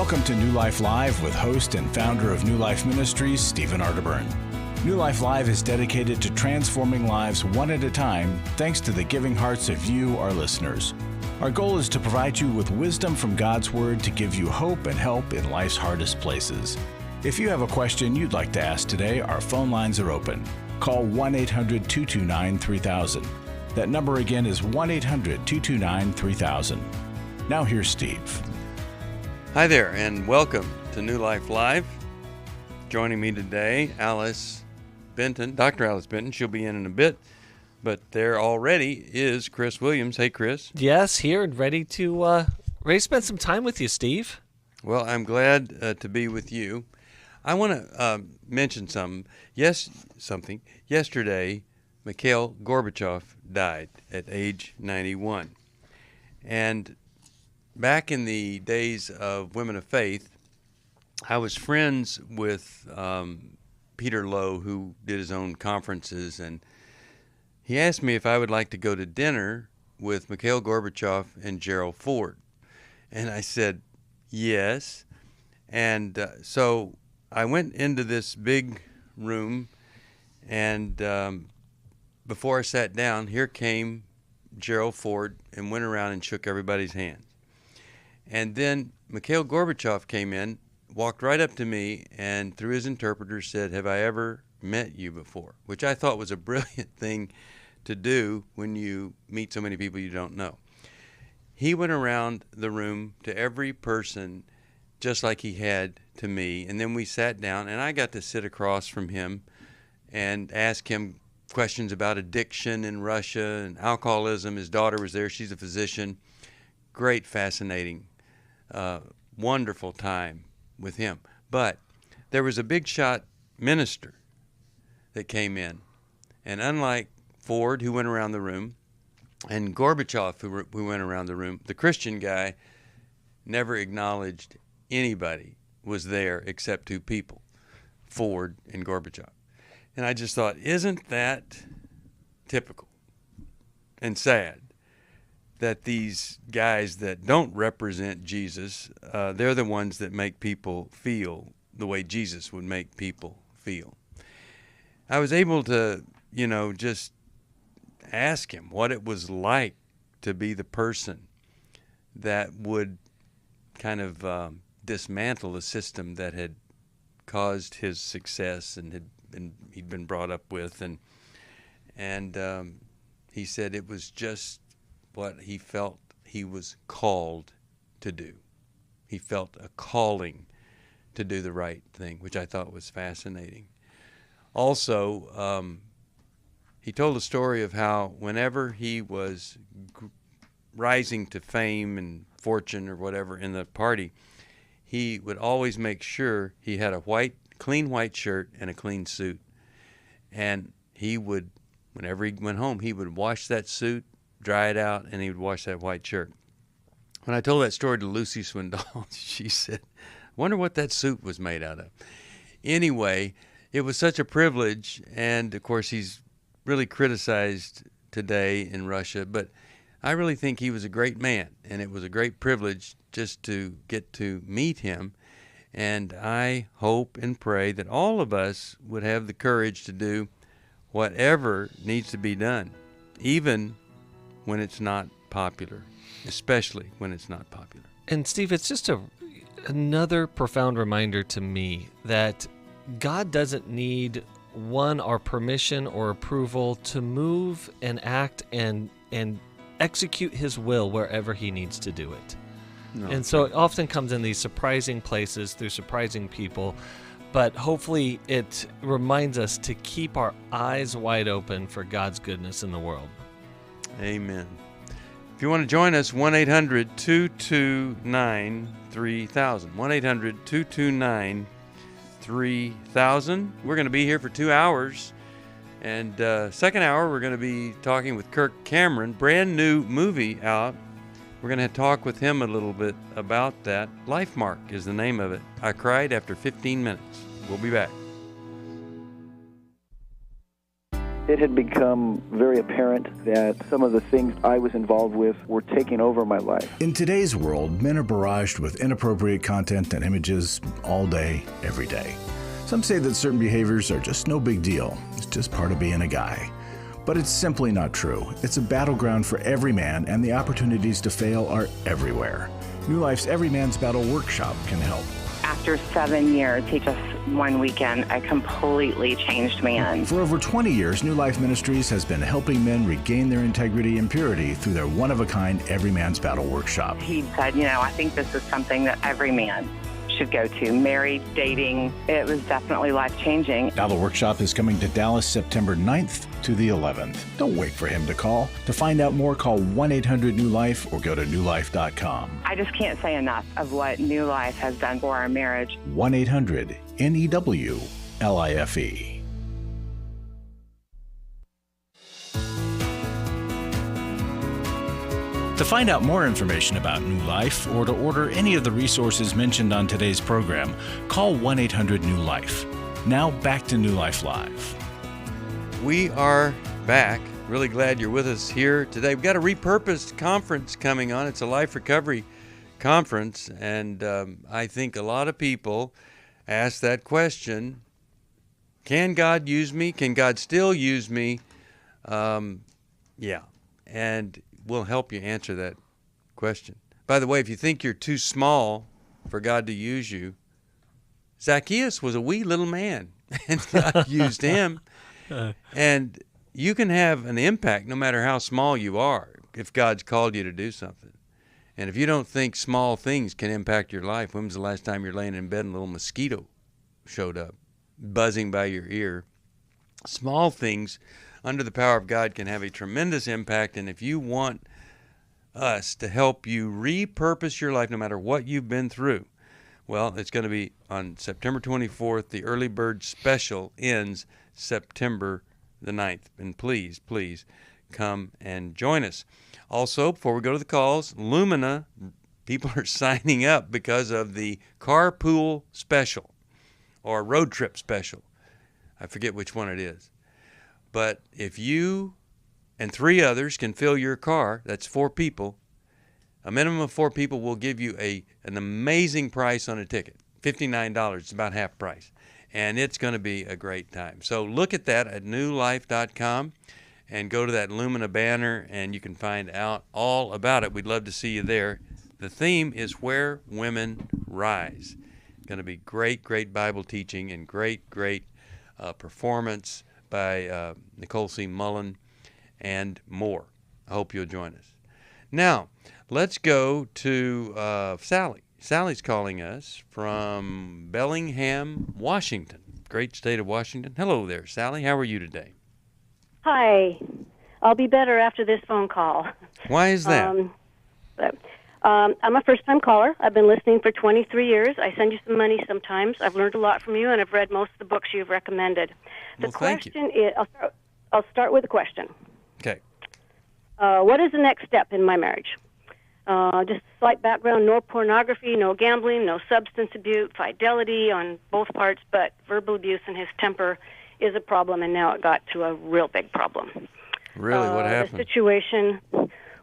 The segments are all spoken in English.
Welcome to New Life Live with host and founder of New Life Ministries, Stephen Arterburn. New Life Live is dedicated to transforming lives one at a time, thanks to the giving hearts of you, our listeners. Our goal is to provide you with wisdom from God's Word to give you hope and help in life's hardest places. If you have a question you'd like to ask today, our phone lines are open. Call 1-800-229-3000. That number again is 1-800-229-3000. Now here's Steve. Hi there, and welcome to New Life Live. Joining me today, Alice Benton, Dr. Alice Benton. She'll be in a bit, but there already is Chris Williams. Hey, Chris. Yes, here and ready to spend some time with you, Steve. Well, I'm glad to be with you. I want to mention something. Yesterday, Mikhail Gorbachev died at age 91, and back in the days of Women of Faith, I was friends with Peter Lowe, who did his own conferences, and he asked me if I would like to go to dinner with Mikhail Gorbachev and Gerald Ford. And I said, yes. And so I went into this big room, and before I sat down, here came Gerald Ford and went around and shook everybody's hand. And then Mikhail Gorbachev came in, walked right up to me, and through his interpreter said, "Have I ever met you before?" Which I thought was a brilliant thing to do when you meet so many people you don't know. He went around the room to every person just like he had to me, and then we sat down, and I got to sit across from him and ask him questions about addiction in Russia and alcoholism. His daughter was there. She's a physician. Great, fascinating, wonderful time with him. But there was a big shot minister that came in, and unlike Ford, who went around the room, and Gorbachev, who went around the room, the Christian guy never acknowledged anybody was there except two people, Ford and Gorbachev. And I just thought, isn't that typical and sad that these guys that don't represent Jesus, they're the ones that make people feel the way Jesus would make people feel. I was able to, just ask him what it was like to be the person that would kind of dismantle the system that had caused his success and he'd been brought up with, and he said it was just what he felt he was called to do. He felt a calling to do the right thing, which I thought was fascinating. Also, he told a story of how whenever he was rising to fame and fortune or whatever in the party, he would always make sure he had a clean white shirt and a clean suit. And he would, whenever he went home, he would wash that suit, dry it out, and he would wash that white shirt. When I told that story to Lucy Swindoll, she said, "I wonder what that suit was made out of." Anyway, it was such a privilege, and of course he's really criticized today in Russia, but I really think he was a great man, and it was a great privilege just to get to meet him. And I hope and pray that all of us would have the courage to do whatever needs to be done, even when it's not popular, especially when it's not popular. And Steve, it's just another profound reminder to me that God doesn't need our permission or approval to move and act and execute his will wherever he needs to do it. No. And so it often comes in these surprising places through surprising people, but hopefully it reminds us to keep our eyes wide open for God's goodness in the world. Amen. If you want to join us, 1-800-229-3000. 1-800-229-3000. We're going to be here for 2 hours. And second hour, we're going to be talking with Kirk Cameron. Brand new movie out. We're going to talk with him a little bit about that. Life Mark is the name of it. I cried after 15 minutes. We'll be back. it had become very apparent that some of the things I was involved with were taking over my life. In today's world, men are barraged with inappropriate content and images all day, every day. Some say that certain behaviors are just no big deal. It's just part of being a guy. But it's simply not true. It's a battleground for every man, and the opportunities to fail are everywhere. New Life's Every Man's Battle Workshop can help. After 7 years, he just one weekend, a completely changed man. For over 20 years, New Life Ministries has been helping men regain their integrity and purity through their one-of-a-kind Every Man's Battle Workshop. He said, I think this is something that every man should go to. Married, dating, it was definitely life-changing. Battle Workshop is coming to Dallas September 9th to the 11th. Don't wait for him to call. To find out more, call 1-800-NEW-LIFE or go to newlife.com. I just can't say enough of what New Life has done for our marriage. 1-800-NEW-LIFE. To find out more information about New Life or to order any of the resources mentioned on today's program, call 1-800-NEW-LIFE. Now back to New Life Live. We are back. Really glad you're with us here today. We've got a repurposed conference coming on. It's a life recovery conference, and I think a lot of people ask that question, can God use me? Can God still use me? Yeah, and we'll help you answer that question. By the way, if you think you're too small for God to use you, Zacchaeus was a wee little man, and God used him. And you can have an impact no matter how small you are if God's called you to do something. And if you don't think small things can impact your life, when was the last time you're laying in bed and a little mosquito showed up, buzzing by your ear? Small things under the power of God can have a tremendous impact, and if you want us to help you repurpose your life no matter what you've been through, well, it's going to be on September 24th. The early bird special ends September the 9th, and please come and join us. Also, before we go to the calls, Lumina, people are signing up because of the carpool special or road trip special. I forget which one it is. But if you and 3 others can fill your car, that's 4 people, a minimum of 4 people will give you an amazing price on a ticket, $59. It's about half price. And it's going to be a great time. So look at that at newlife.com and go to that Lumina banner, and you can find out all about it. We'd love to see you there. The theme is Where Women Rise. It's going to be great Bible teaching and great performance by Nicole C. Mullen and more. I hope you'll join us. Now, let's go to Sally. Sally's calling us from Bellingham, Washington. Great state of Washington. Hello there, Sally. How are you today? Hi. I'll be better after this phone call. Why is that? I'm a first-time caller. I've been listening for 23 years. I send you some money sometimes. I've learned a lot from you, and I've read most of the books you've recommended. The question is, I'll start with a question. Okay. What is the next step in my marriage? Just slight background, no pornography, no gambling, no substance abuse, fidelity on both parts, but verbal abuse and his temper is a problem, and now it got to a real big problem. Really? What happened? The situation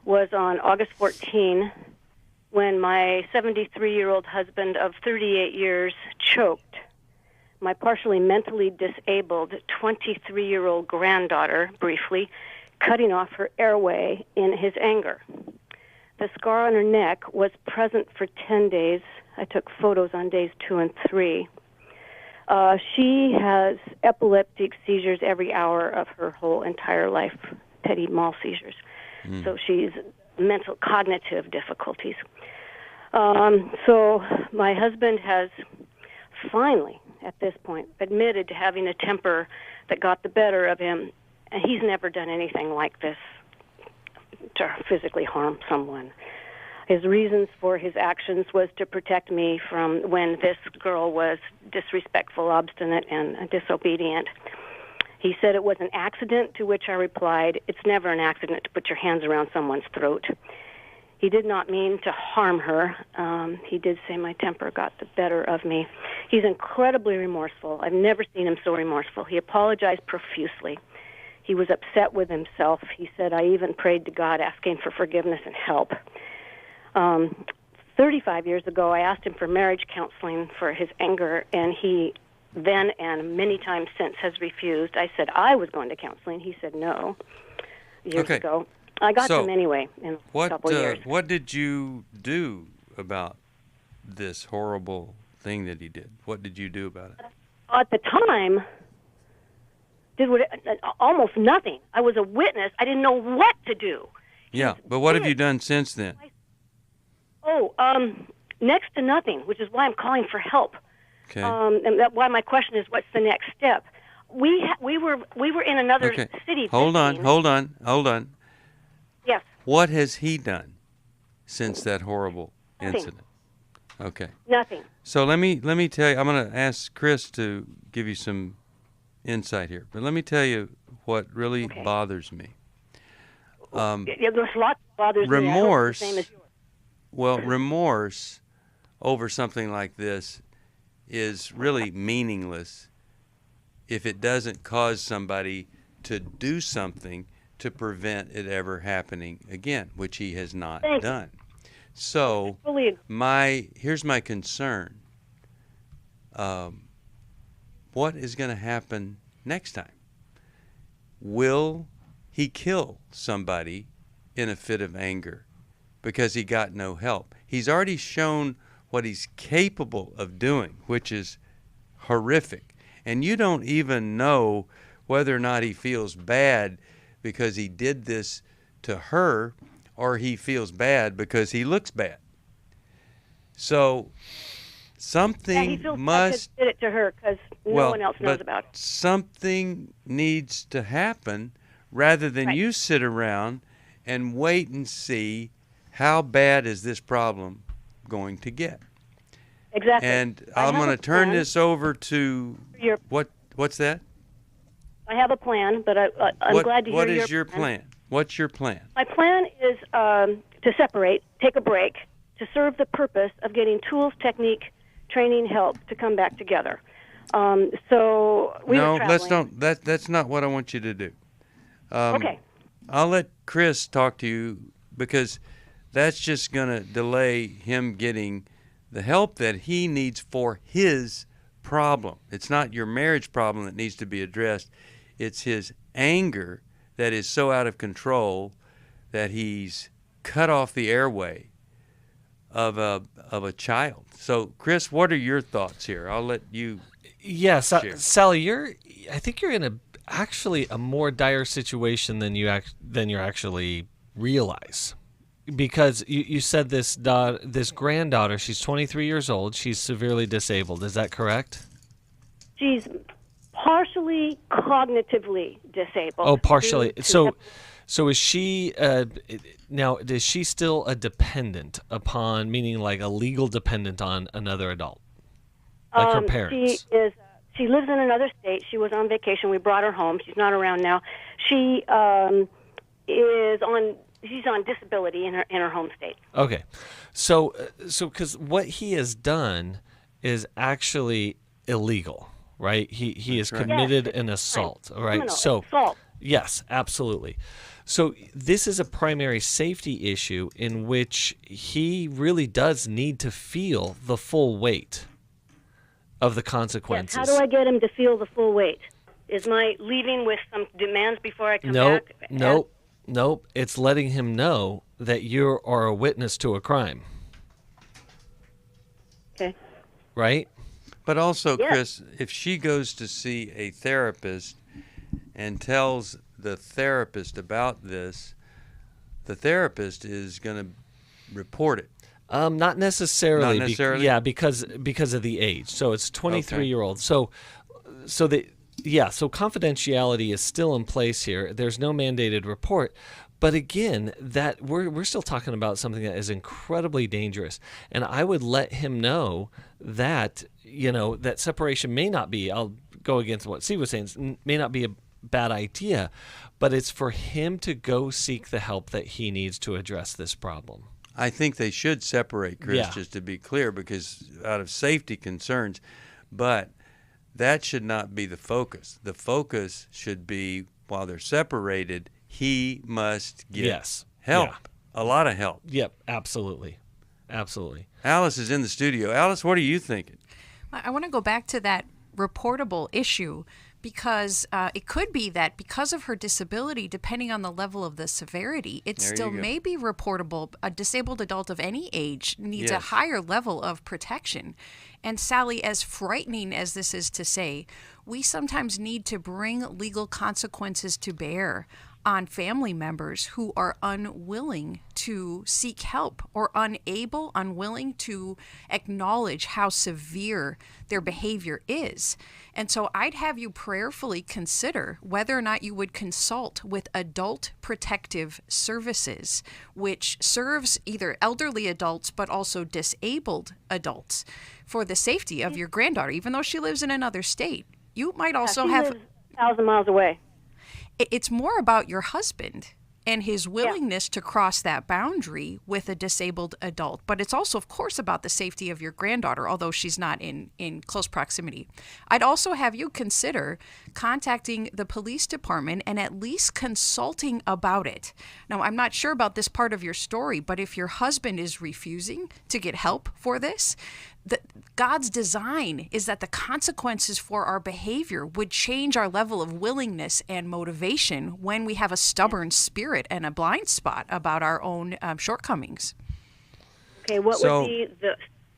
was on August 14 when my 73-year-old husband of 38 years choked my partially mentally disabled 23-year-old granddaughter briefly, cutting off her airway in his anger. The scar on her neck was present for 10 days. I took photos on days 2 and 3. She has epileptic seizures every hour of her whole entire life, petit mal seizures. So she's mental cognitive difficulties. So my husband has finally, at this point, admitted to having a temper that got the better of him, and he's never done anything like this to physically harm someone. His reasons for his actions was to protect me from when this girl was disrespectful, obstinate, and disobedient. He said it was an accident, to which I replied, it's never an accident to put your hands around someone's throat. He did not mean to harm her. He did say my temper got the better of me. He's incredibly remorseful. I've never seen him so remorseful. He apologized profusely. He was upset with himself. He said, I even prayed to God asking for forgiveness and help. 35 years ago, I asked him for marriage counseling for his anger, and he then and many times since has refused. I said I was going to counseling. He said no years ago. I got them anyway in a couple years. What did you do about this horrible thing that he did? What did you do about it? At the time, almost nothing. I was a witness. I didn't know what to do. Yeah, but what have you done since then? Next to nothing, which is why I'm calling for help. Okay. And that's why my question is, what's the next step? We were in another city. Hold on. Yes. What has he done since that horrible incident? Okay. Nothing. So let me tell you. I'm going to ask Chris to give you some insight here, but let me tell you what really bothers me. There's lots that bothers me. Remorse. I hope the same as yours. Well, remorse over something like this is really meaningless if it doesn't cause somebody to do something to prevent it ever happening again, which he has not done. So here's my concern. What is going to happen next time? Will he kill somebody in a fit of anger because he got no help? He's already shown what he's capable of doing, which is horrific. And you don't even know whether or not he feels bad because he did this to her, or he feels bad because he looks bad. So something he feels must... bad 'cause he did it to her because no one else knows about it. Something needs to happen rather than you sit around and wait and see how bad is this problem going to get. Exactly. And I'm going to turn this over to... What's that? I have a plan, but I'm glad to hear What is your plan? What's your plan? My plan is to separate, take a break, to serve the purpose of getting tools, technique, training, help to come back together. So we were traveling. That's not what I want you to do. Okay. I'll let Chris talk to you because that's just going to delay him getting the help that he needs for his problem. It's not your marriage problem that needs to be addressed. It's his anger that is so out of control that he's cut off the airway of a child. So, Chris, what are your thoughts here? I'll let you. Yes, Sally, I think you're in actually a more dire situation than you actually realize, because you said this granddaughter, she's 23 years old, she's severely disabled. Is that correct? She's partially cognitively disabled. Oh, partially. So is she now? Is she still a dependent upon, meaning like a legal dependent on another adult, like her parents? She lives in another state. She was on vacation. We brought her home. She's not around now. She she's on disability in her home state. Okay, so because what he has done is actually illegal, right? He has committed an assault, right? So assault. Yes, absolutely. So this is a primary safety issue in which he really does need to feel the full weight of the consequences. Yes. How do I get him to feel the full weight? Is my leaving with some demands before I come back? Nope. It's letting him know that you are a witness to a crime. Okay. Right? But also, Chris, if she goes to see a therapist and tells the therapist about this, the therapist is going to report it. Not necessarily. Not necessarily? Because of the age. So it's 23-year-old. So confidentiality is still in place here. There's no mandated report. But again, that we're still talking about something that is incredibly dangerous. And I would let him know that, that separation may not be, I'll go against what Steve was saying, may not be a bad idea, but it's for him to go seek the help that he needs to address this problem. I think they should separate, Chris, just to be clear, because out of safety concerns. But that should not be the focus. The focus should be while they're separated, he must get Yes. help, Yeah. a lot of help. Yep, absolutely. Absolutely. Alice is in the studio. Alice, what are you thinking? I want to go back to that reportable issue because it could be that because of her disability, depending on the level of the severity, it There you still go. may be reportable. A disabled adult of any age needs a Yes. higher level of protection. And Sally, as frightening as this is to say, we sometimes need to bring legal consequences to bear on family members who are unwilling to seek help or unwilling to acknowledge how severe their behavior is. And so I'd have you prayerfully consider whether or not you would consult with Adult Protective Services, which serves either elderly adults but also disabled adults for the safety of your granddaughter, even though she lives in another state. You might also she have... lives 1,000 miles away. It's more about your husband and his willingness to cross that boundary with a disabled adult. But it's also, of course, about the safety of your granddaughter, although she's not in close proximity. I'd also have you consider contacting the police department and at least consulting about it. Now, I'm not sure about this part of your story, but if your husband is refusing to get help for this, God's design is that the consequences for our behavior would change our level of willingness and motivation when we have a stubborn spirit and a blind spot about our own shortcomings. Okay, what So- would be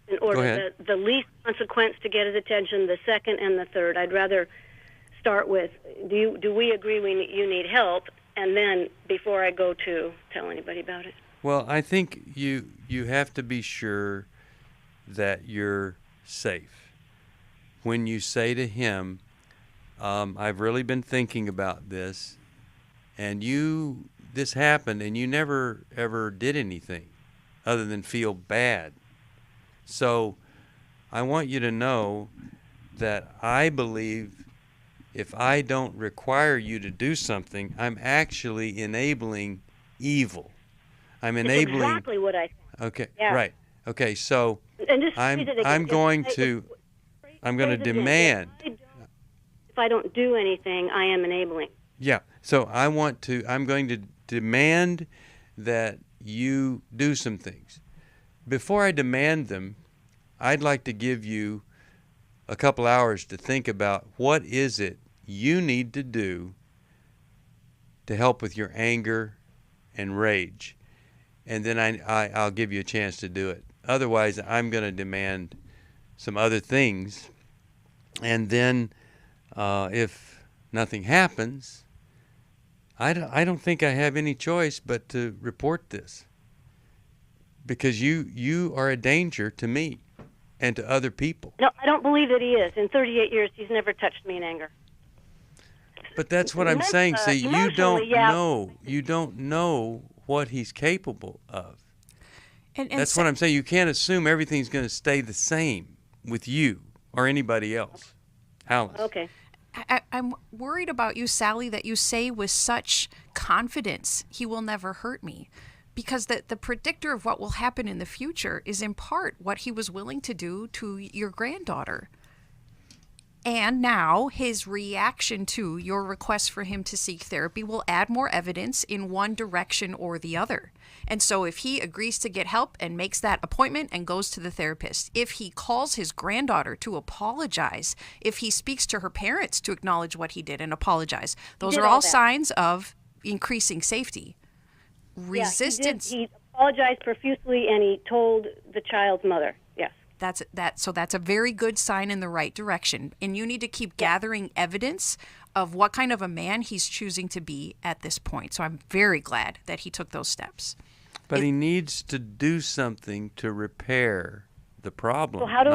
in Go order, ahead. the least consequence to get his attention, the second and the third? I'd rather start with, do we agree you need help, and then before I go to tell anybody about it. Well, I think you have to be sure that you're safe. When you say to him, I've really been thinking about this, and this happened, and you never ever did anything other than feel bad. So I want you to know that I believe if I don't require you to do something, I'm actually enabling evil. I'm It's enabling... exactly what I think. Okay, Yeah. right. Okay, so And just I'm phrase it again. I'm going If I- to I'm going to phrase it again. demand. If I don't do anything, I am enabling. Yeah. So I'm going to demand that you do some things. Before I demand them, I'd like to give you a couple hours to think about what is it you need to do to help with your anger and rage. And then I'll give you a chance to do it. Otherwise, I'm going to demand some other things. And then if nothing happens, I don't think I have any choice but to report this. Because you are a danger to me and to other people. No, I don't believe that he is. In 38 years, he's never touched me in anger. But that's what I'm saying. See, you don't emotionally, yeah. know. You don't know what he's capable of. And That's what I'm saying. You can't assume everything's going to stay the same with you or anybody else. Alice. Okay. I'm worried about you, Sally, that you say with such confidence, he will never hurt me. Because the predictor of what will happen in the future is in part what he was willing to do to your granddaughter. And now his reaction to your request for him to seek therapy will add more evidence in one direction or the other. And so if he agrees to get help and makes that appointment and goes to the therapist, if he calls his granddaughter to apologize, if he speaks to her parents to acknowledge what he did and apologize, those did are all all that. signs of increasing safety. Resistance. Yeah, he apologized profusely, and he told the child's mother. Yes. So that's a very good sign in the right direction. And you need to keep gathering evidence of what kind of a man he's choosing to be at this point. So I'm very glad that he took those steps. But he needs to do something to repair the problem. So how do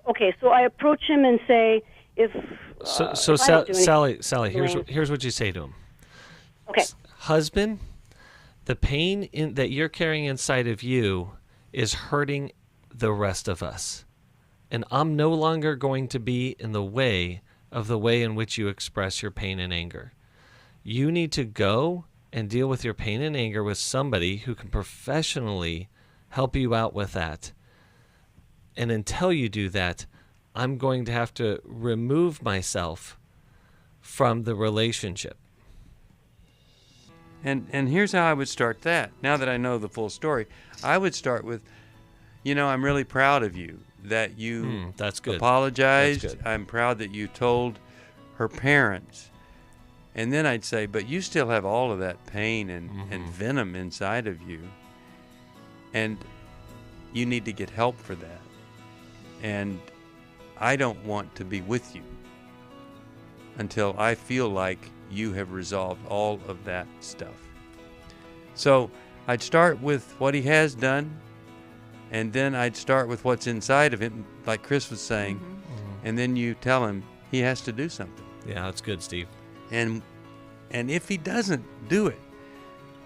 Okay, so I approach him and say, if So if I don't do anything- Sally, here's what you say to him. Okay. Husband, the pain that you're carrying inside of you is hurting the rest of us. And I'm no longer going to be in the way of the way in which you express your pain and anger. You need to go and deal with your pain and anger with somebody who can professionally help you out with that. And until you do that, I'm going to have to remove myself from the relationship. And here's how I would start that. Now that I know the full story, I would start with, I'm really proud of you that you that's good. apologized. That's good. I'm proud that you told her parents. And then I'd say, but you still have all of that pain and venom inside of you. And you need to get help for that. And I don't want to be with you until I feel like you have resolved all of that stuff. So I'd start with what he has done, and then I'd start with what's inside of him, like Chris was saying, and then you tell him he has to do something. Yeah, that's good, Steve. And if he doesn't do it,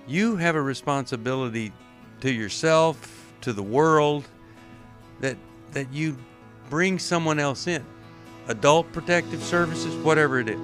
you have a responsibility to yourself, to the world, that you bring someone else in. Adult protective services, whatever it is.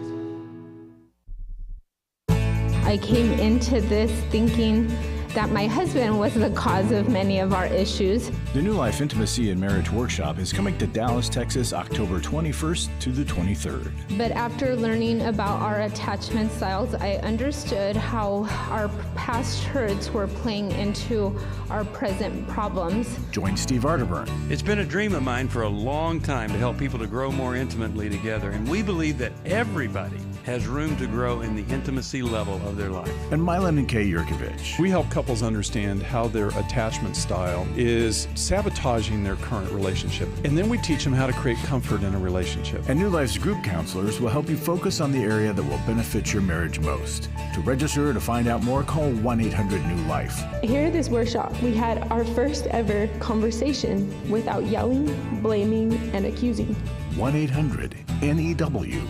I came into this thinking that my husband was the cause of many of our issues. The New Life Intimacy and Marriage Workshop is coming to Dallas, Texas, October 21st to the 23rd. But after learning about our attachment styles, I understood how our past hurts were playing into our present problems. Join Steve Arterburn. It's been a dream of mine for a long time to help people to grow more intimately together, and we believe that everybody has room to grow in the intimacy level of their life. And Milan and Kay Yurkovich. We help couples understand how their attachment style is sabotaging their current relationship. And then we teach them how to create comfort in a relationship. And New Life's group counselors will help you focus on the area that will benefit your marriage most. To register or to find out more, call 1-800-NEW-LIFE. Here at this workshop, we had our first ever conversation without yelling, blaming, and accusing. 1-800-NEW-LIFE.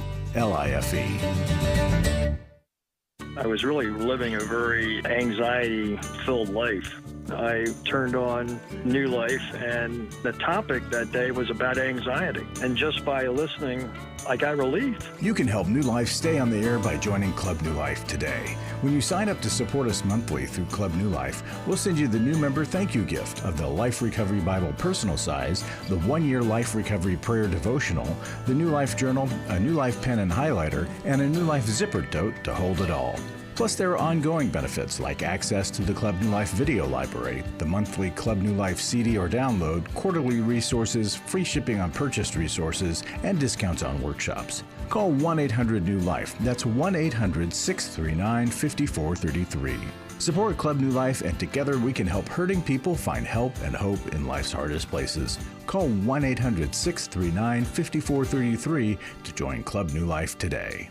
I was really living a very anxiety-filled life. I turned on New Life, and the topic that day was about anxiety. And just by listening, I got relief. You can help New Life stay on the air by joining Club New Life today. When you sign up to support us monthly through Club New Life, we'll send you the new member thank you gift of the Life Recovery Bible personal size, the 1-year Life Recovery Prayer Devotional, the New Life Journal, a New Life pen and highlighter, and a New Life zipper tote to hold it all. Plus, there are ongoing benefits like access to the Club New Life video library, the monthly Club New Life CD or download, quarterly resources, free shipping on purchased resources, and discounts on workshops. Call 1-800-NEW-LIFE. That's 1-800-639-5433. Support Club New Life, and together we can help hurting people find help and hope in life's hardest places. Call 1-800-639-5433 to join Club New Life today.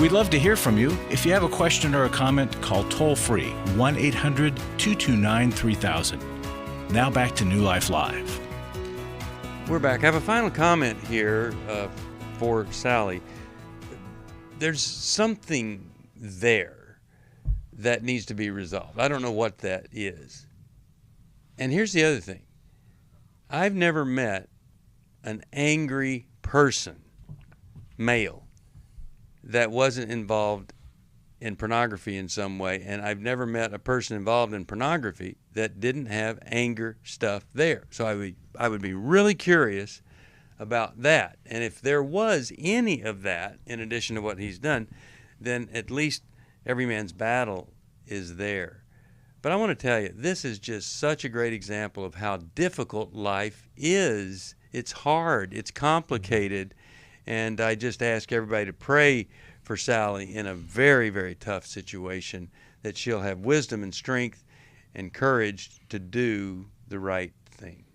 We'd love to hear from you. If you have a question or a comment, call toll-free 1-800-229-3000. Now back to New Life Live. We're back. I have a final comment here for Sally. There's something there that needs to be resolved. I don't know what that is. And here's the other thing. I've never met an angry person, male, that wasn't involved in pornography in some way, and I've never met a person involved in pornography that didn't have anger stuff there. So I would be really curious about that. And if there was any of that, in addition to what he's done, then at least every man's battle is there. But I want to tell you, this is just such a great example of how difficult life is. It's hard, it's complicated, and I just ask everybody to pray for Sally in a very, very tough situation, that she'll have wisdom and strength and courage to do the right thing.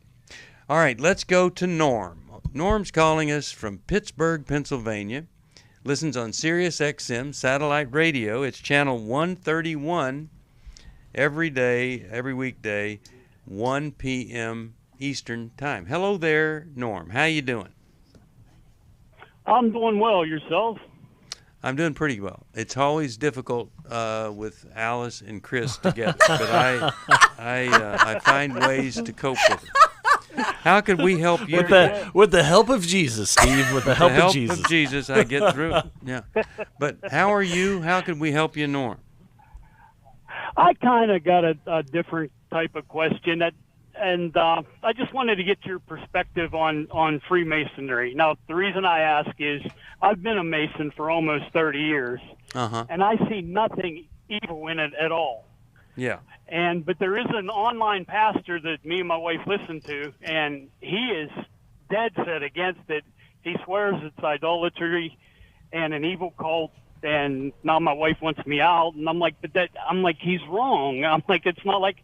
All right, let's go to Norm. Norm's calling us from Pittsburgh, Pennsylvania. Listens on Sirius XM satellite radio. It's channel 131 every day, every weekday, 1 p.m. Eastern Time. Hello there, Norm. How you doing? I'm doing well. Yourself? I'm doing pretty well. It's always difficult with Alice and Chris together, but I find ways to cope with it. How could we help you? With the help of Jesus, Steve. With the help of Jesus, I get through it. Yeah. But how are you? How could we help you, Norm? I kind of got a different type of question that and I just wanted to get your perspective on Freemasonry. Now, the reason I ask is I've been a Mason for almost 30 years, and I see nothing evil in it at all. Yeah. But there is an online pastor that me and my wife listen to, and he is dead set against it. He swears it's idolatry and an evil cult, and now my wife wants me out, and I'm like, he's wrong. I'm like, it's not like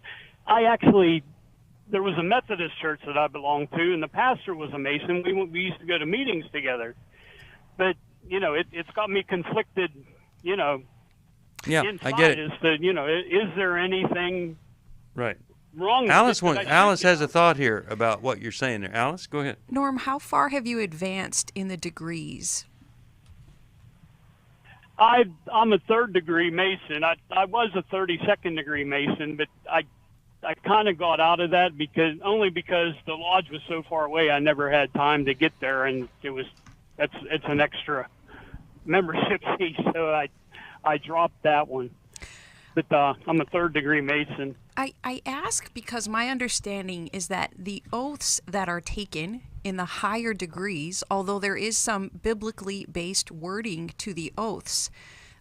there was a Methodist church that I belonged to, and the pastor was a Mason. We used to go to meetings together, but it's got me conflicted. Yeah, inside I get it. As to, is there anything right wrong? Alice has a thought here about what you're saying there. Alice, go ahead. Norm, how far have you advanced in the degrees? I'm a third-degree Mason. I was a 32nd degree Mason, but I kind of got out of that because the lodge was so far away. I never had time to get there, and it's an extra membership fee, so I dropped that one. But I'm a third-degree Mason. I ask because my understanding is that the oaths that are taken in the higher degrees, although there is some biblically based wording to the oaths,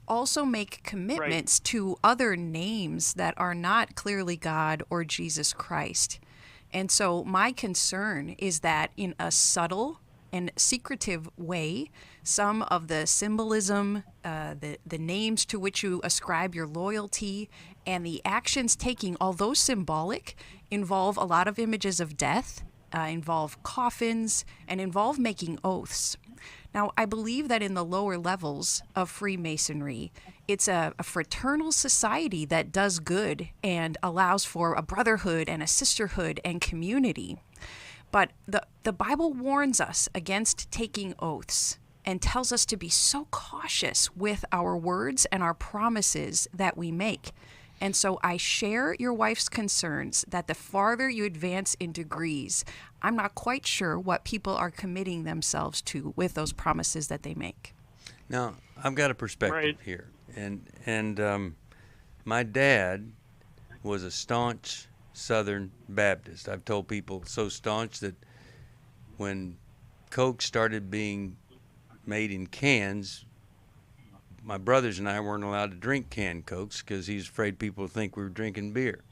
also make commitments to other names that are not clearly God or Jesus Christ. And so my concern is that in a subtle and secretive way, some of the symbolism, the names to which you ascribe your loyalty, and the actions taking, although symbolic, involve a lot of images of death, involve coffins, and involve making oaths. Now, I believe that in the lower levels of Freemasonry, it's a fraternal society that does good and allows for a brotherhood and a sisterhood and community. But the Bible warns us against taking oaths and tells us to be so cautious with our words and our promises that we make. And so I share your wife's concerns that the farther you advance in degrees, I'm not quite sure what people are committing themselves to with those promises that they make. Now, I've got a perspective here. And my dad was a staunch Southern Baptist. I've told people so staunch that when Coke started being made in cans, my brothers and I weren't allowed to drink canned Cokes because he's afraid people would think we were drinking beer.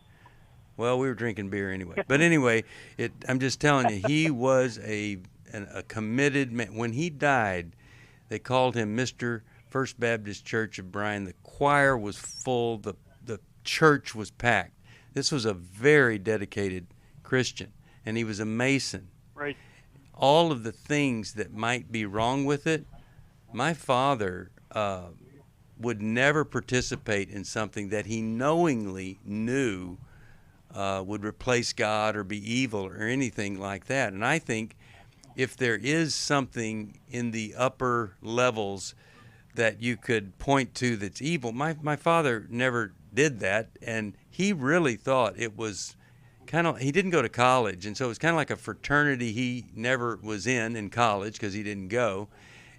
Well, we were drinking beer anyway. But anyway, I'm just telling you, he was a committed man. When he died, they called him Mr. First Baptist Church of Bryan. The choir was full. The church was packed. This was a very dedicated Christian, and he was a Mason. Right. All of the things that might be wrong with it, my father would never participate in something that he knowingly knew would replace God or be evil or anything like that. And I think if there is something in the upper levels that you could point to that's evil, my father never did that, and he really thought it was kind of, he didn't go to college, and so it was kind of like a fraternity he never was in college because he didn't go.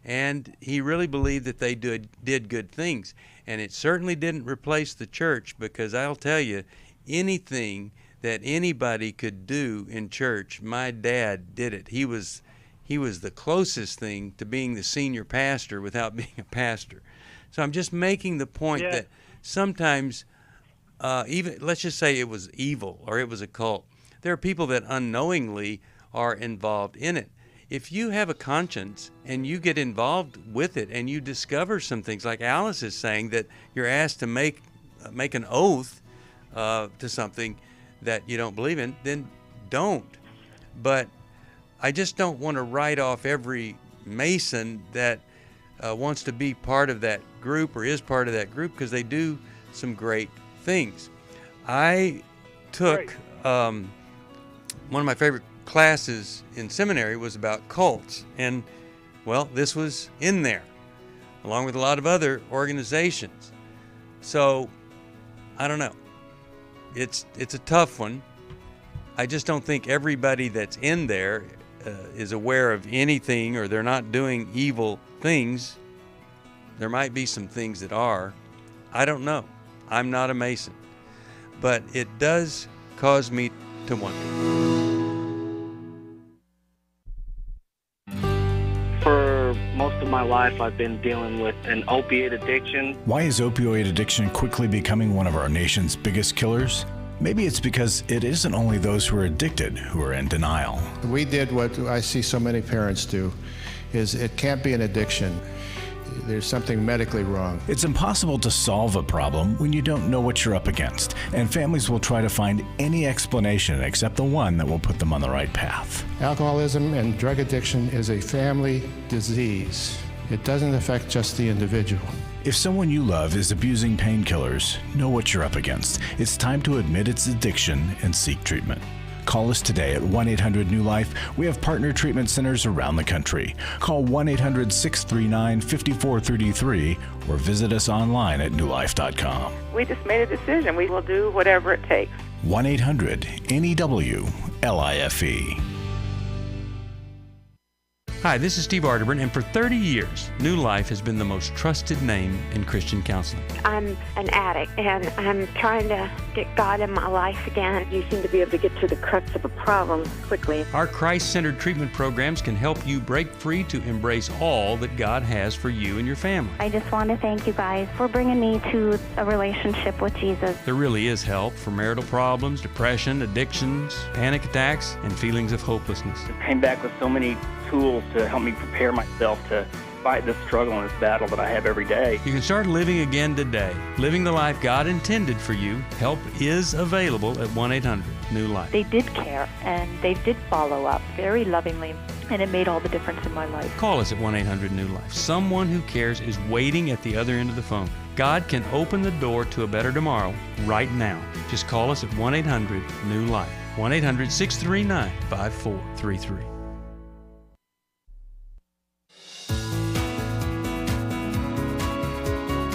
And he really believed that they did good things. And it certainly didn't replace the church, because I'll tell you, anything that anybody could do in church, my dad did it. He was the closest thing to being the senior pastor without being a pastor. So I'm just making the point that sometimes, even let's just say it was evil or it was a cult, there are people that unknowingly are involved in it. If you have a conscience and you get involved with it and you discover some things, like Alice is saying, that you're asked to make an oath to something that you don't believe in, then don't. But I just don't want to write off every Mason that wants to be part of that group or is part of that group, because they do some great things. I took one of my favorite classes in seminary was about cults, and well, this was in there along with a lot of other organizations. So I don't know, it's a tough one. I just don't think everybody that's in there is aware of anything, or they're not doing evil things. There might be some things that are. I don't know. I'm not a Mason, but it does cause me to want to. For most of my life, I've been dealing with an opiate addiction. Why is opioid addiction quickly becoming one of our nation's biggest killers? Maybe it's because it isn't only those who are addicted who are in denial. We did what I see so many parents do, is it can't be an addiction. There's something medically wrong. It's impossible to solve a problem when you don't know what you're up against, and families will try to find any explanation except the one that will put them on the right path. Alcoholism and drug addiction is a family disease. It doesn't affect just the individual. If someone you love is abusing painkillers, know what you're up against. It's time to admit its addiction and seek treatment. Call us today at 1-800-NEW-LIFE. We have partner treatment centers around the country. Call 1-800-639-5433 or visit us online at newlife.com. We just made a decision. We will do whatever it takes. 1-800-NEW-LIFE. Hi, this is Steve Arterburn, and for 30 years, New Life has been the most trusted name in Christian counseling. I'm an addict, and I'm trying to get God in my life again. You seem to be able to get to the crux of a problem quickly. Our Christ-centered treatment programs can help you break free to embrace all that God has for you and your family. I just want to thank you guys for bringing me to a relationship with Jesus. There really is help for marital problems, depression, addictions, panic attacks, and feelings of hopelessness. I came back with so many tools to help me prepare myself to fight this struggle and this battle that I have every day. You can start living again today, living the life God intended for you. Help is available at 1-800-NEW-LIFE. They did care, and they did follow up very lovingly, and it made all the difference in my life. Call us at 1-800-NEW-LIFE. Someone who cares is waiting at the other end of the phone. God can open the door to a better tomorrow right now. Just call us at 1-800-NEW-LIFE. 1-800-639-5433.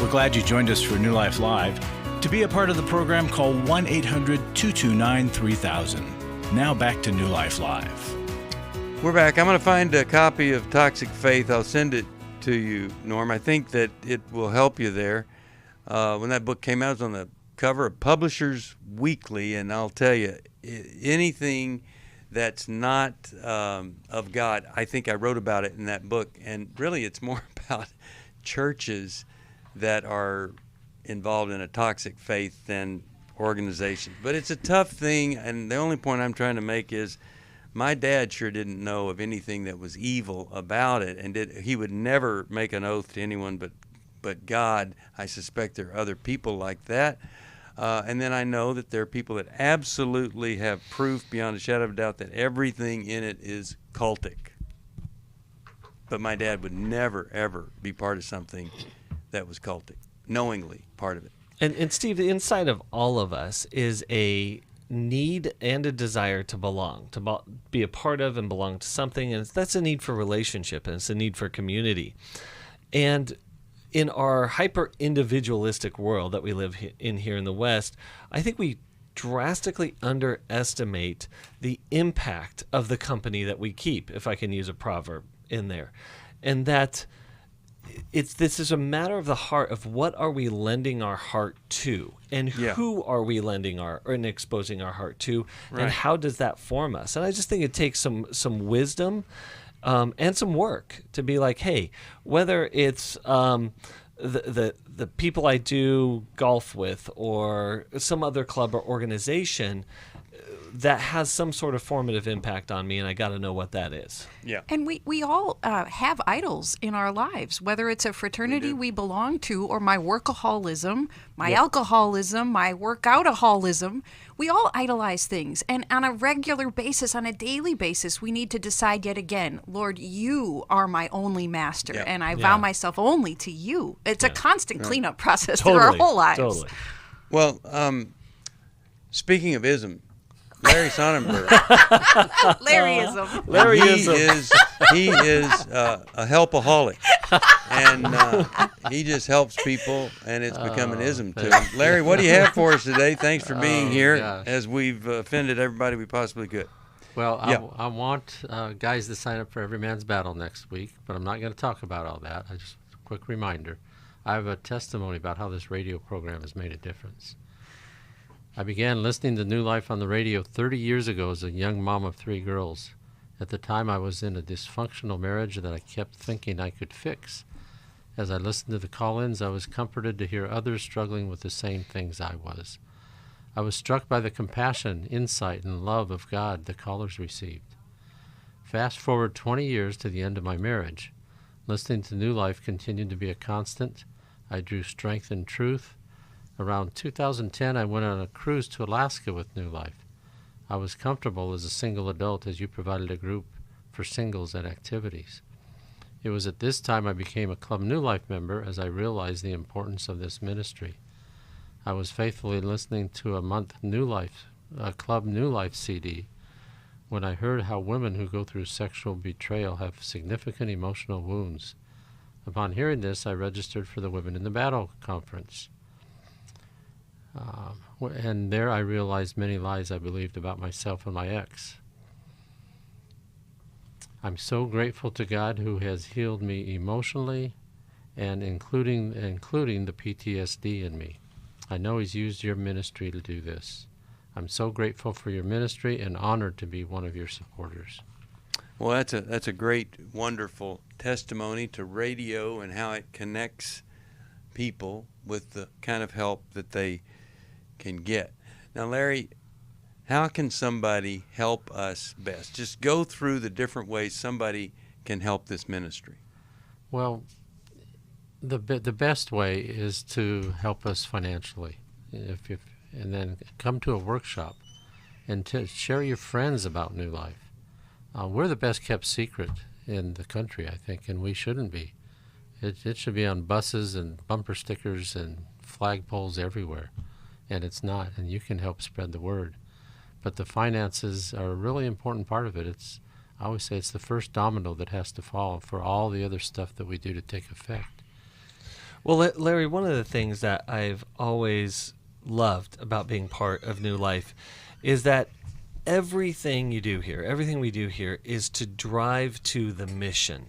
We're glad you joined us for New Life Live. To be a part of the program, call 1-800-229-3000. Now back to New Life Live. We're back. I'm going to find a copy of Toxic Faith. I'll send it to you, Norm. I think that it will help you there. When that book came out, it was on the cover of Publishers Weekly, and I'll tell you, anything that's not of God, I think I wrote about it in that book. And really, it's more about churches that are involved in a toxic faith than organizations. But it's a tough thing, and the only point I'm trying to make is my dad sure didn't know of anything that was evil about it, and he would never make an oath to anyone but God. I suspect there are other people like that. And then I know that there are people that absolutely have proof beyond a shadow of a doubt that everything in it is cultic. But my dad would never, ever be part of something that was cultic, knowingly part of it. And Steve, the inside of all of us is a need and a desire to belong, to be a part of and belong to something, and that's a need for relationship, and it's a need for community. And in our hyper-individualistic world that we live in here in the West, I think we drastically underestimate the impact of the company that we keep, if I can use a proverb in there. And that this is a matter of the heart, of what are we lending our heart to, and who are we lending and exposing our heart to, and how does that form us? And I just think it takes some wisdom and some work to be like, hey, whether it's the people I do golf with or some other club or organization that has some sort of formative impact on me, and I got to know what that is. Yeah. And we all have idols in our lives, whether it's a fraternity we belong to or my workaholism, my alcoholism, my workoutaholism. We all idolize things. And on a regular basis, on a daily basis, we need to decide yet again, Lord, you are my only master, and I vow myself only to you. It's a constant cleanup process through our whole lives. Totally. Well, speaking of ism, Larry Sonnenberg. Larryism. He is a helpaholic, and he just helps people, and it's become an ism to him. Larry, what do you have for us today? Thanks for being here, as we've offended everybody we possibly could. Well, I want guys to sign up for Every Man's Battle next week, but I'm not going to talk about all that. Just a quick reminder. I have a testimony about how this radio program has made a difference. I began listening to New Life on the radio 30 years ago as a young mom of 3 girls. At the time, I was in a dysfunctional marriage that I kept thinking I could fix. As I listened to the call-ins, I was comforted to hear others struggling with the same things I was. I was struck by the compassion, insight, and love of God the callers received. Fast forward 20 years to the end of my marriage. Listening to New Life continued to be a constant. I drew strength in truth. Around 2010, I went on a cruise to Alaska with New Life. I was comfortable as a single adult as you provided a group for singles at activities. It was at this time I became a Club New Life member as I realized the importance of this ministry. I was faithfully listening to a Club New Life CD when I heard how women who go through sexual betrayal have significant emotional wounds. Upon hearing this, I registered for the Women in the Battle conference. And there I realized many lies I believed about myself and my ex. I'm so grateful to God who has healed me emotionally and including the PTSD in me. I know He's used your ministry to do this. I'm so grateful for your ministry and honored to be one of your supporters. Well, that's a great, wonderful testimony to radio and how it connects people with the kind of help that they can get. Now, Larry, how can somebody help us best? Just go through the different ways somebody can help this ministry. Well, the best way is to help us financially, and then come to a workshop and to share your friends about New Life. We're the best kept secret in the country, I think, and we shouldn't be. It should be on buses and bumper stickers and flagpoles everywhere, and it's not, and you can help spread the word. But the finances are a really important part of it. I always say it's the first domino that has to fall for all the other stuff that we do to take effect. Well, Larry, one of the things that I've always loved about being part of New Life is that everything we do here is to drive to the mission.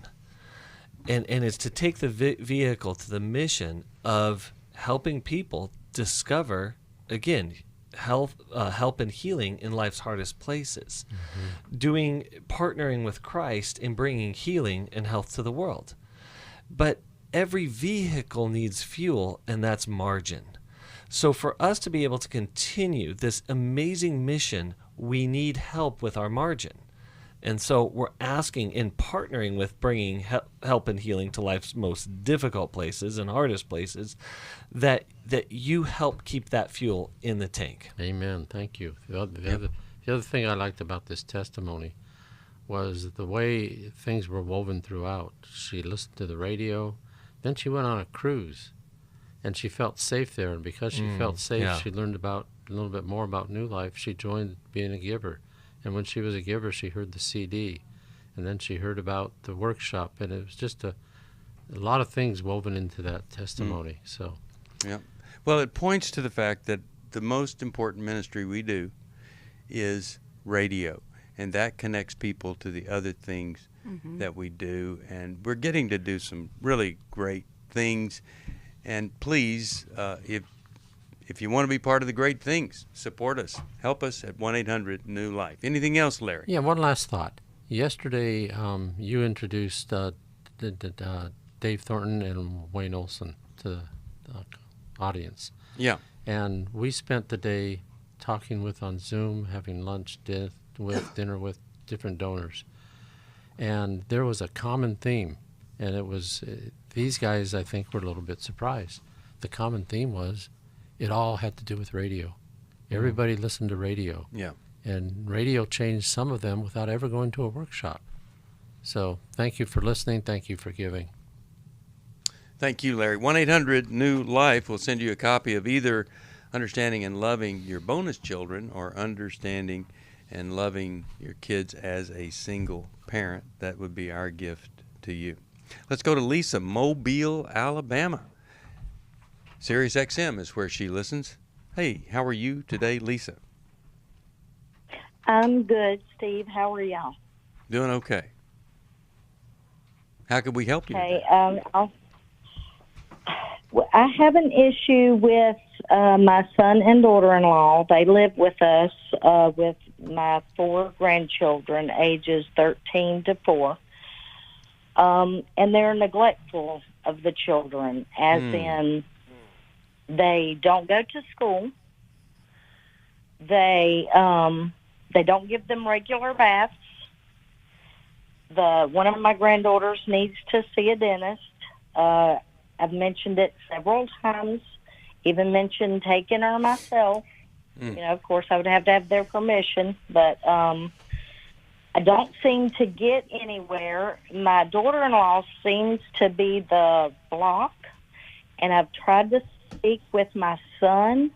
And it's to take the vehicle to the mission of helping people discover, again, help and healing in life's hardest places. Partnering with Christ in bringing healing and health to the world. But every vehicle needs fuel, and that's margin. So for us to be able to continue this amazing mission, we need help with our margin. And so we're asking, in partnering with bringing help and healing to life's most difficult places and hardest places, that you help keep that fuel in the tank. Amen. Thank you. The other thing I liked about this testimony was the way things were woven throughout. She listened to the radio, then she went on a cruise, and she felt safe there. And because she felt safe, she learned a little bit more about New Life. She joined being a giver. And when she was a giver, she heard the CD, and then she heard about the workshop, and it was just a lot of things woven into that testimony. So, yeah. Well, it points to the fact that the most important ministry we do is radio, and that connects people to the other things that we do, and we're getting to do some really great things. And please, if you want to be part of the great things, support us. Help us at 1-800-NEW-LIFE. Anything else, Larry? Yeah, one last thought. Yesterday, you introduced Dave Thornton and Wayne Olson to the audience. Yeah. And we spent the day talking on Zoom, having lunch, dinner with different donors. And there was a common theme, and it was these guys, I think, were a little bit surprised. The common theme was it all had to do with radio. Everybody listened to radio. Yeah. And radio changed some of them without ever going to a workshop. So thank you for listening. Thank you for giving. Thank you, Larry. 1-800-NEW-LIFE will send you a copy of either Understanding and Loving Your Bonus Children or Understanding and Loving Your Kids as a Single Parent. That would be our gift to you. Let's go to Lisa, Mobile, Alabama. Sirius XM is where she listens. Hey, how are you today, Lisa? I'm good, Steve. How are y'all? Doing okay. How could we help you? Okay. I have an issue with my son and daughter-in-law. They live with us with my 4 grandchildren, ages 13 to 4. And they're neglectful of the children, as in they don't go to school. They don't give them regular baths. One of my granddaughters needs to see a dentist. I've mentioned it several times, even mentioned taking her myself. You know, of course, I would have to have their permission, but I don't seem to get anywhere. My daughter-in-law seems to be the block, and I've tried to speak with my son,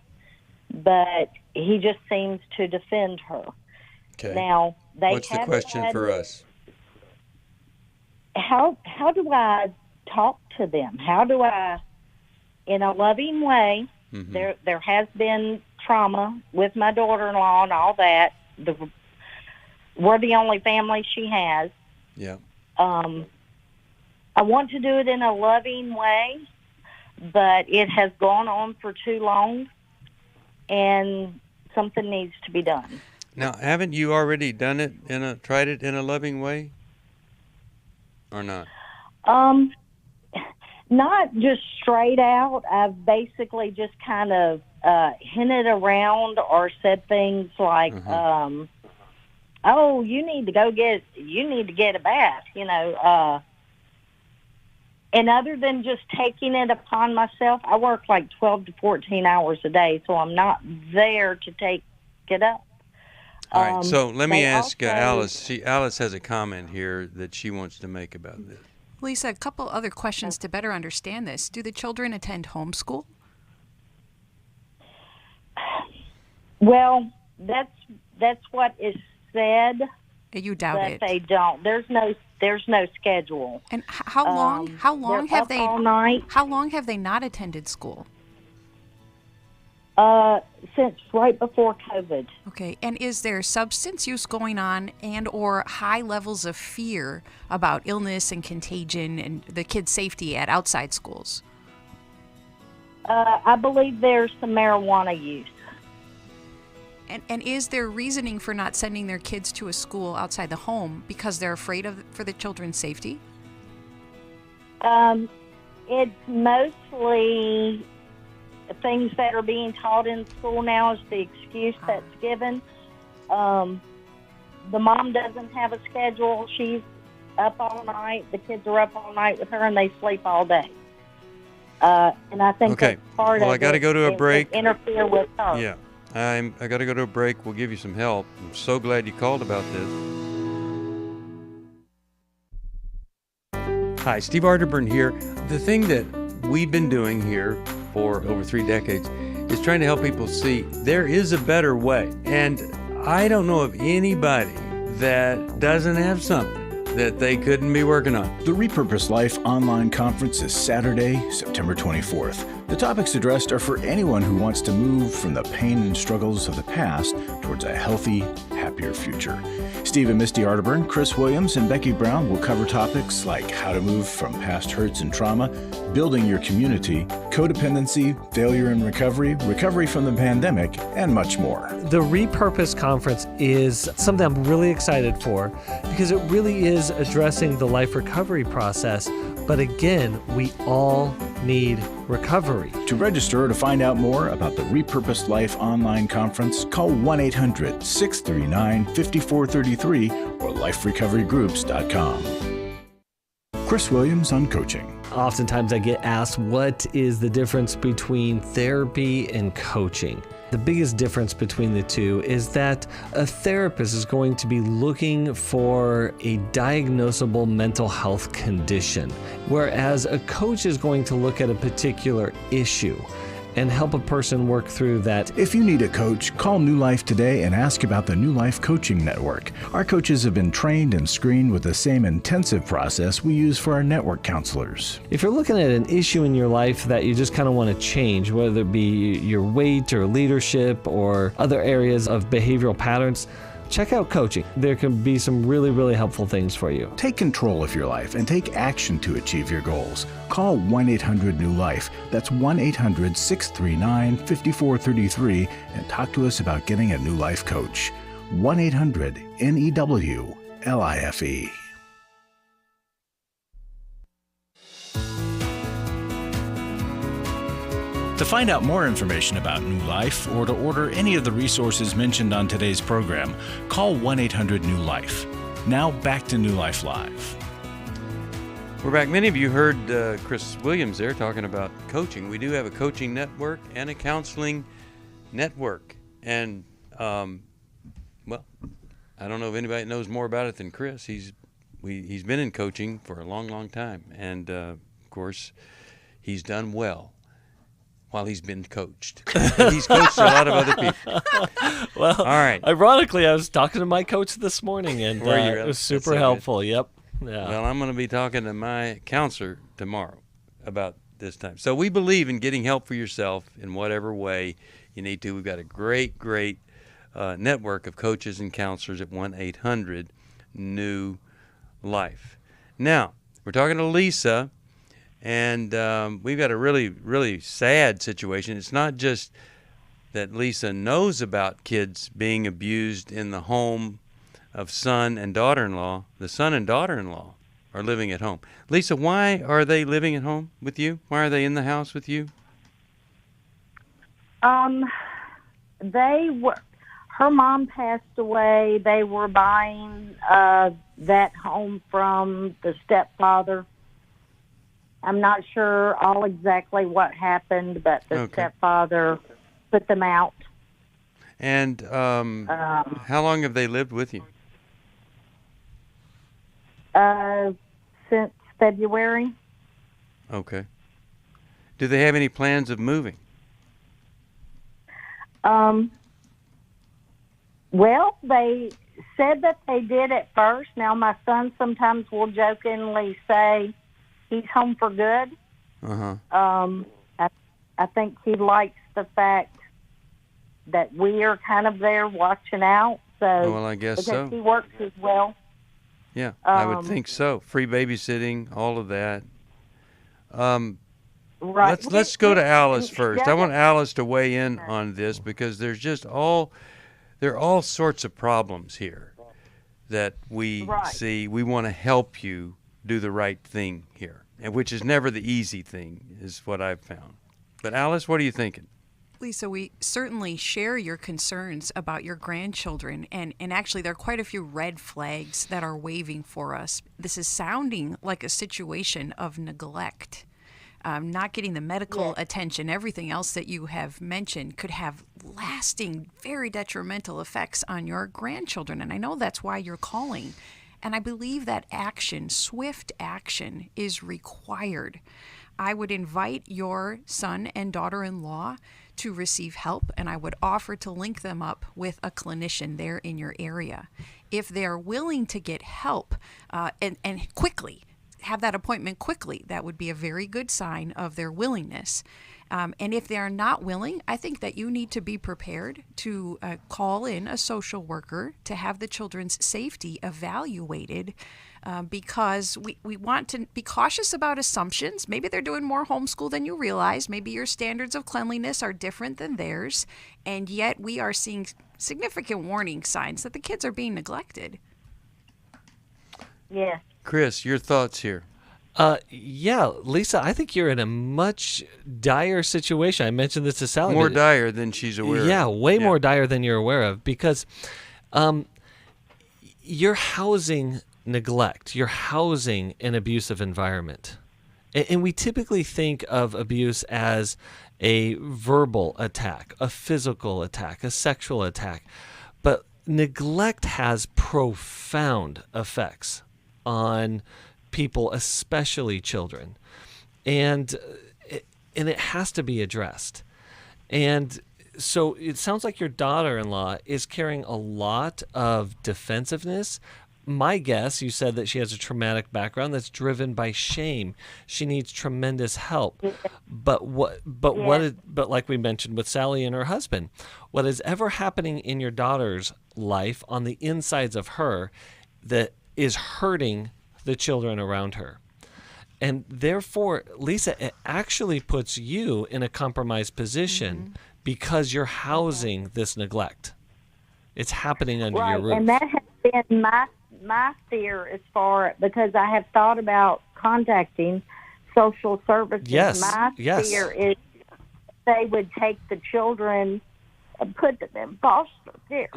but he just seems to defend her. Okay. Now, what's the question for us? How do I talk to them? How do I, in a loving way? There has been trauma with my daughter-in-law and all that. We're the only family she has. Yeah. I want to do it in a loving way, but it has gone on for too long, and something needs to be done. Now, haven't you already done it tried it in a loving way, or not? Not just straight out. I've basically just kind of hinted around or said things like, "Oh, you need to get a bath," you know. And other than just taking it upon myself, I work like 12 to 14 hours a day, so I'm not there to take it up. All right, so let me ask also, Alice. Alice has a comment here that she wants to make about this. Lisa, a couple other questions to better understand this. Do the children attend homeschool? Well, that's what is said. You doubt but it. They don't. There's no schedule. And how long have they all night? How long have they not attended school? Since right before COVID. Okay, and is there substance use going on and or high levels of fear about illness and contagion and the kids' safety at outside schools? I believe there's some marijuana use. And is there reasoning for not sending their kids to a school outside the home because they're afraid for the children's safety? It's mostly things that are being taught in school now is the excuse that's given. The mom doesn't have a schedule. She's up all night. The kids are up all night with her, and they sleep all day. And I think that's part of it. I got to go to a break. Interfere with her. Yeah, I got to go to a break. We'll give you some help. I'm so glad you called about this. Hi, Steve Arterburn here. The thing that we've been doing here for over 3 decades is trying to help people see there is a better way. And I don't know of anybody that doesn't have something that they couldn't be working on. The Repurposed Life online conference is Saturday, September 24th. The topics addressed are for anyone who wants to move from the pain and struggles of the past towards a healthy, happier future. Steve and Misty Arterburn, Chris Williams, and Becky Brown will cover topics like how to move from past hurts and trauma, building your community, codependency, failure and recovery, recovery from the pandemic, and much more. The Repurpose Conference is something I'm really excited for because it really is addressing the life recovery process. But again, we all need recovery. To register or to find out more about the Repurposed Life online conference, call 1-800-639-5433 or liferecoverygroups.com. Chris Williams on coaching. Oftentimes I get asked, what is the difference between therapy and coaching? The biggest difference between the two is that a therapist is going to be looking for a diagnosable mental health condition, whereas a coach is going to look at a particular issue and help a person work through that. If you need a coach, call New Life today and ask about the New Life Coaching Network. Our coaches have been trained and screened with the same intensive process we use for our network counselors. If you're looking at an issue in your life that you just kind of want to change, whether it be your weight or leadership or other areas of behavioral patterns, check out coaching. There can be some really, really helpful things for you. Take control of your life and take action to achieve your goals. Call 1-800-NEW-LIFE. That's 1-800-639-5433 and talk to us about getting a new life coach. 1-800-NEW-LIFE. To find out more information about New Life or to order any of the resources mentioned on today's program, call 1-800-NEW-LIFE. Now back to New Life Live. We're back. Many of you heard Chris Williams there talking about coaching. We do have a coaching network and a counseling network. And, well, I don't know if anybody knows more about it than Chris. He's been in coaching for a long, long time. And, of course, he's done well while he's been coached. He's coached a lot of other people. Well, all right. Ironically, I was talking to my coach this morning, and it was super helpful. Good. Yep. Yeah. Well, I'm going to be talking to my counselor tomorrow about this time. So we believe in getting help for yourself in whatever way you need to. We've got a great, great network of coaches and counselors at 1-800-NEW-LIFE. Now, we're talking to Lisa. And we've got a really, really sad situation. It's not just that Lisa knows about kids being abused in the home of son and daughter-in-law. The son and daughter-in-law are living at home. Lisa, why are they living at home with you? Why are they in the house with you? Her mom passed away. They were buying that home from the stepfather. I'm not sure all exactly what happened, but the stepfather put them out. And how long have they lived with you? Since February. Okay. Do they have any plans of moving? Well, they said that they did at first. Now, my son sometimes will jokingly say he's home for good. I think he likes the fact that we are kind of there watching out. So, well, I guess so. Because he works as well. Yeah, I would think so. Free babysitting, all of that. Right. Let's go to Alice first. I want Alice to weigh in on this because there are all sorts of problems here that we see. We want to help you do the right thing here, and which is never the easy thing, is what I've found. But Alice, what are you thinking? Lisa, we certainly share your concerns about your grandchildren, and actually there are quite a few red flags that are waving for us. This is sounding like a situation of neglect. Not getting the medical attention, everything else that you have mentioned could have lasting, very detrimental effects on your grandchildren. And I know that's why you're calling. And I believe that action, swift action, is required. I would invite your son and daughter-in-law to receive help, and I would offer to link them up with a clinician there in your area. If they're willing to get help and quickly, have that appointment quickly, that would be a very good sign of their willingness. And if they are not willing, I think that you need to be prepared to call in a social worker to have the children's safety evaluated, because we want to be cautious about assumptions. Maybe they're doing more homeschool than you realize. Maybe your standards of cleanliness are different than theirs. And yet we are seeing significant warning signs that the kids are being neglected. Yeah. Chris, your thoughts here? Yeah, Lisa, I think you're in a much dire situation. I mentioned this to Sally. More dire than she's aware of. Yeah, way more dire than you're aware of, because you're housing neglect. You're housing an abusive environment. And we typically think of abuse as a verbal attack, a physical attack, a sexual attack. But neglect has profound effects on people, especially children, and it has to be addressed. And so it sounds like your daughter-in-law is carrying a lot of defensiveness. my guess, you said that she has a traumatic background that's driven by shame. She needs tremendous help. But like we mentioned with Sally and her husband, what is ever happening in your daughter's life on the insides of her that is hurting the children around her. And therefore, Lisa, it actually puts you in a compromised position because you're housing this neglect. It's happening under your roof. And that has been my fear as far, because I have thought about contacting social services. Yes. My fear is they would take the children and put them in foster care.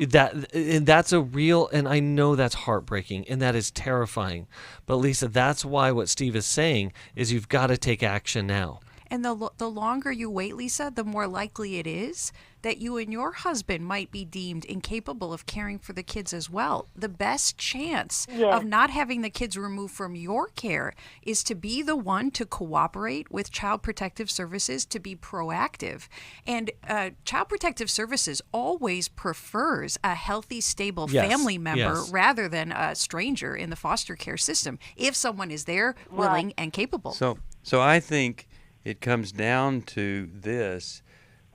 That's a real, and I know that's heartbreaking, and that is terrifying. But Lisa, that's why what Steve is saying is you've got to take action now. And the longer you wait, Lisa, the more likely it is that you and your husband might be deemed incapable of caring for the kids as well. The best chance of not having the kids removed from your care is to be the one to cooperate with Child Protective Services, to be proactive. And Child Protective Services always prefers a healthy, stable family member rather than a stranger in the foster care system, if someone is there, willing, and capable. So I think it comes down to this,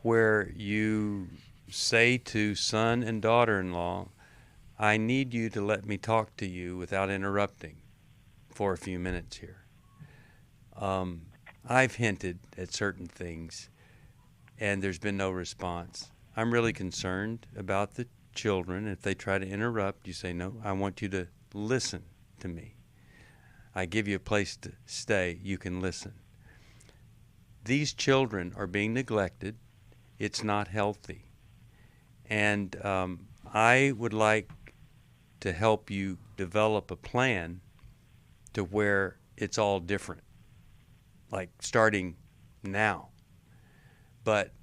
where you say to son and daughter-in-law, I need you to let me talk to you without interrupting for a few minutes here. I've hinted at certain things, and there's been no response. I'm really concerned about the children. If they try to interrupt, you say, no, I want you to listen to me. I give you a place to stay. You can listen. These children are being neglected. It's not healthy. And I would like to help you develop a plan to where it's all different, like starting now. But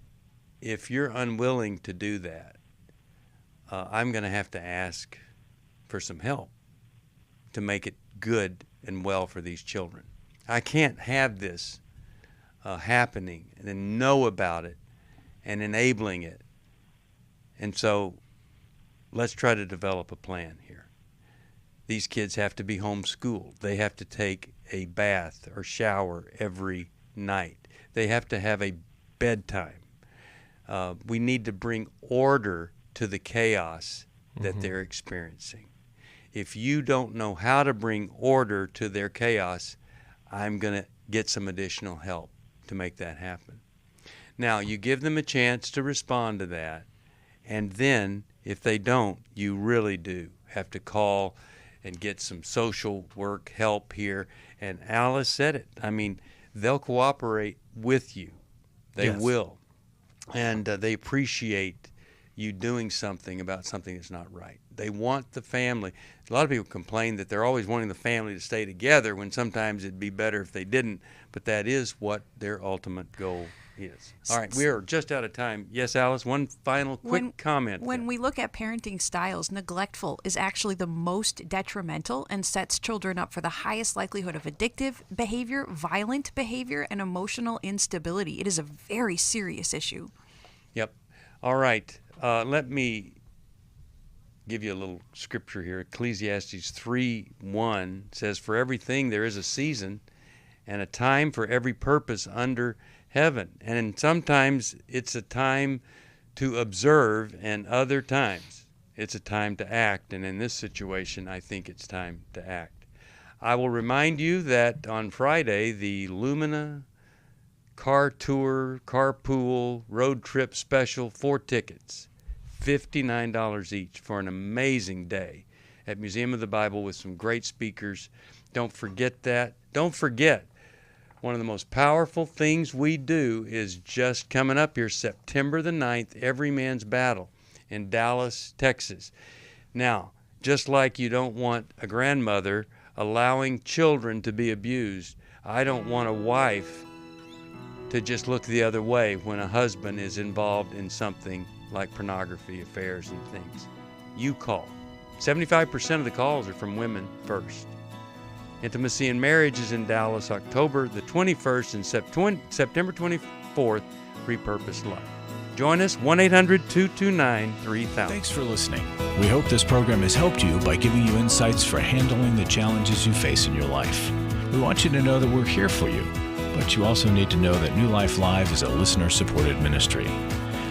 if you're unwilling to do that, I'm going to have to ask for some help to make it good and well for these children. I can't have this happening and then know about it and enabling it. And so let's try to develop a plan here. These kids have to be homeschooled. They have to take a bath or shower every night. They have to have a bedtime. We need to bring order to the chaos that they're experiencing. If you don't know how to bring order to their chaos, I'm going to get some additional help to make that happen. Now, you give them a chance to respond to that, and then if they don't, you really do have to call and get some social work help here. And Alice said it. I mean, they'll cooperate with you. They will. And they appreciate you doing something about something that's not right. They want the family. A lot of people complain that they're always wanting the family to stay together when sometimes it'd be better if they didn't, but that is what their ultimate goal is. All right, we are just out of time. Yes, Alice, one final quick comment. When we look at parenting styles, neglectful is actually the most detrimental and sets children up for the highest likelihood of addictive behavior, violent behavior, and emotional instability. It is a very serious issue. Yep. All right. Let me give you a little scripture here. Ecclesiastes 3:1 says, for everything there is a season and a time for every purpose under heaven. And sometimes it's a time to observe, and other times it's a time to act. And in this situation, I think it's time to act. I will remind you that on Friday, the Lumina Car Tour, Carpool, Road Trip Special, 4 tickets, $59 each for an amazing day at Museum of the Bible with some great speakers. Don't forget that. Don't forget, one of the most powerful things we do is just coming up here, September the 9th, Every Man's Battle in Dallas, Texas. Now, just like you don't want a grandmother allowing children to be abused, I don't want a wife to just look the other way when a husband is involved in something like pornography, affairs, and things. You call. 75% of the calls are from women first. Intimacy and Marriage is in Dallas, October the 21st and September 24th, Repurposed Life. Join us, 1-800-229-3000. Thanks for listening. We hope this program has helped you by giving you insights for handling the challenges you face in your life. We want you to know that we're here for you, but you also need to know that New Life Live is a listener-supported ministry.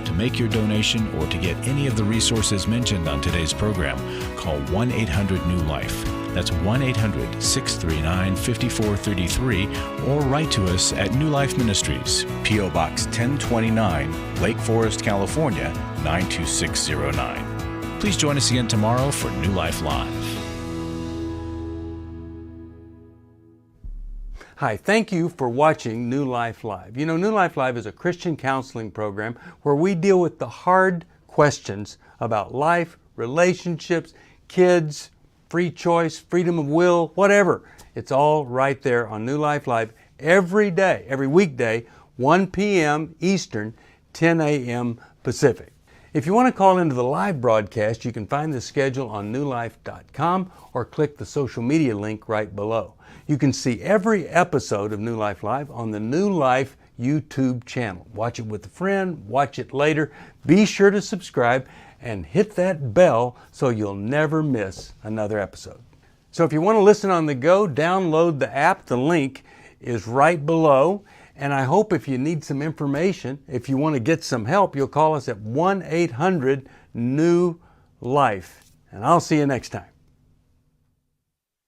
To make your donation or to get any of the resources mentioned on today's program, call 1-800-NEW-LIFE. That's 1-800-639-5433, or write to us at New Life Ministries, P.O. Box 1029, Lake Forest, California, 92609. Please join us again tomorrow for New Life Live. Hi, thank you for watching New Life Live. You know, New Life Live is a Christian counseling program where we deal with the hard questions about life, relationships, kids, free choice, freedom of will, whatever. It's all right there on New Life Live every day, every weekday, 1 p.m. Eastern, 10 a.m. Pacific. If you want to call into the live broadcast, you can find the schedule on newlife.com or click the social media link right below. You can see every episode of New Life Live on the New Life YouTube channel. Watch it with a friend, watch it later. Be sure to subscribe and hit that bell so you'll never miss another episode. So if you want to listen on the go, download the app. The link is right below. And I hope if you need some information, if you want to get some help, you'll call us at 1-800-NEW-LIFE. And I'll see you next time.